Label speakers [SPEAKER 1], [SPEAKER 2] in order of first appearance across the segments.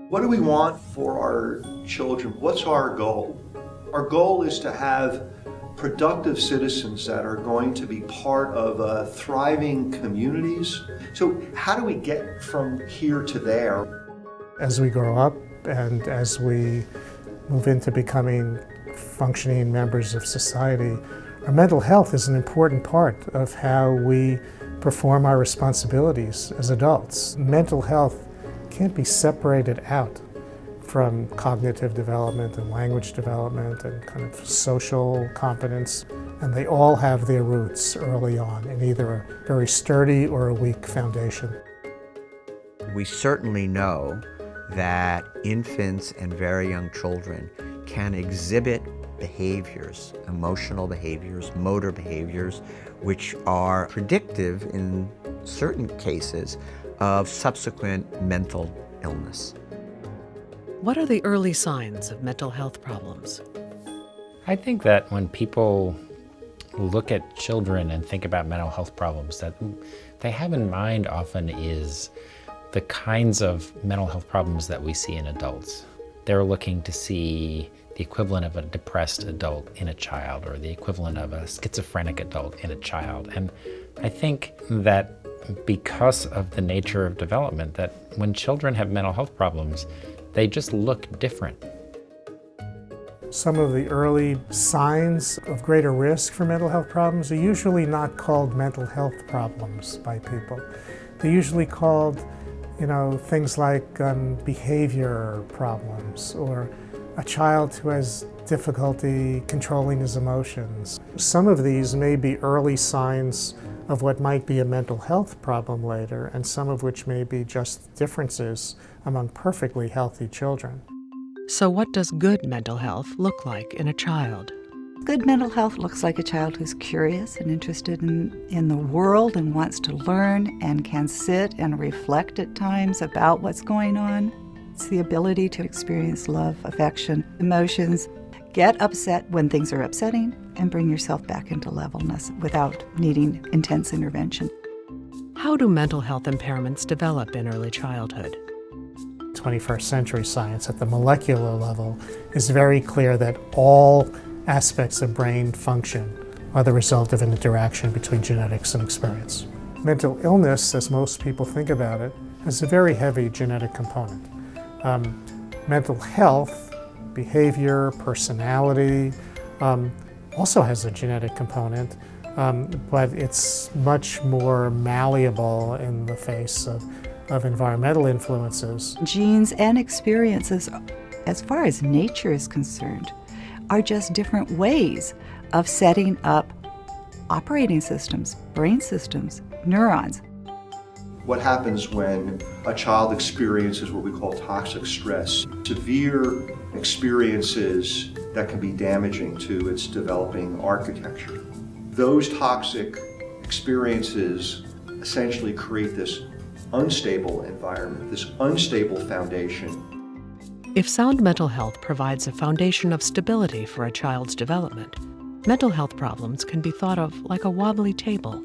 [SPEAKER 1] What do we want for our children? What's our goal? Our goal is to have productive citizens that are going to be part of thriving communities. So how do we get from here to there?
[SPEAKER 2] As we grow up and as we move into becoming functioning members of society, our mental health is an important part of how we perform our responsibilities as adults. Mental health can't be separated out from cognitive development and language development and kind of social competence. And they all have their roots early on in either a very sturdy or a weak foundation.
[SPEAKER 3] We certainly know that infants and very young children can exhibit behaviors, emotional behaviors, motor behaviors, which are predictive in certain cases of subsequent mental illness.
[SPEAKER 4] What are the early signs of mental health problems?
[SPEAKER 5] I think that when people look at children and think about mental health problems, that they have in mind often is the kinds of mental health problems that we see in adults. They're looking to see the equivalent of a depressed adult in a child or the equivalent of a schizophrenic adult in a child. And I think that because of the nature of development, that when children have mental health problems, they just look different.
[SPEAKER 2] Some of the early signs of greater risk for mental health problems are usually not called mental health problems by people. They're usually called, things like behavior problems or a child who has difficulty controlling his emotions. Some of these may be early signs of what might be a mental health problem later, and some of which may be just differences among perfectly healthy children.
[SPEAKER 4] So what does good mental health look like in a child?
[SPEAKER 6] Good mental health looks like a child who's curious and interested in the world and wants to learn and can sit and reflect at times about what's going on. It's the ability to experience love, affection, emotions, get upset when things are upsetting, and bring yourself back into levelness without needing intense intervention.
[SPEAKER 4] How do mental health impairments develop in early childhood?
[SPEAKER 2] 21st century science at the molecular level is very clear that all aspects of brain function are the result of an interaction between genetics and experience. Mental illness, as most people think about it, has a very heavy genetic component. Mental health, behavior, personality, also has a genetic component, but it's much more malleable in the face of environmental influences.
[SPEAKER 6] Genes and experiences, as far as nature is concerned, are just different ways of setting up operating systems, brain systems, neurons.
[SPEAKER 1] What happens when a child experiences what we call toxic stress, severe experiences that can be damaging to its developing architecture? Those toxic experiences essentially create this unstable environment, this unstable foundation.
[SPEAKER 4] If sound mental health provides a foundation of stability for a child's development, mental health problems can be thought of like a wobbly table.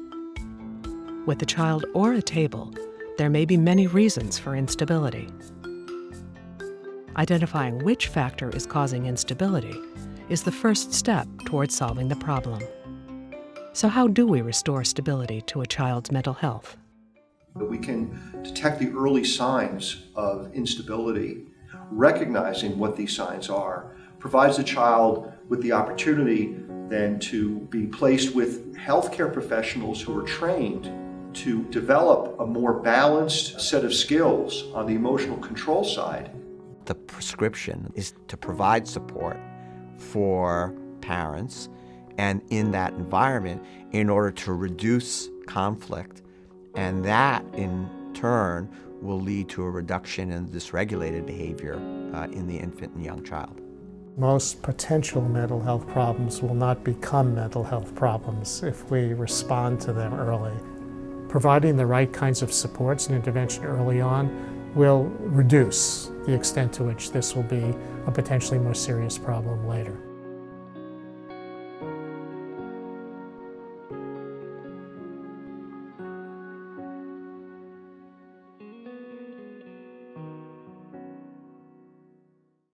[SPEAKER 4] With a child or a table, there may be many reasons for instability. Identifying which factor is causing instability is the first step towards solving the problem. So how do we restore stability to a child's mental health?
[SPEAKER 1] We can detect the early signs of instability. Recognizing what these signs are provides the child with the opportunity then to be placed with healthcare professionals who are trained to develop a more balanced set of skills on the emotional control side.
[SPEAKER 3] The prescription is to provide support for parents and in that environment in order to reduce conflict, and that in turn will lead to a reduction in dysregulated behavior in the infant and young child.
[SPEAKER 2] Most potential mental health problems will not become mental health problems if we respond to them early. Providing the right kinds of supports and intervention early on will reduce the extent to which this will be a potentially more serious problem later.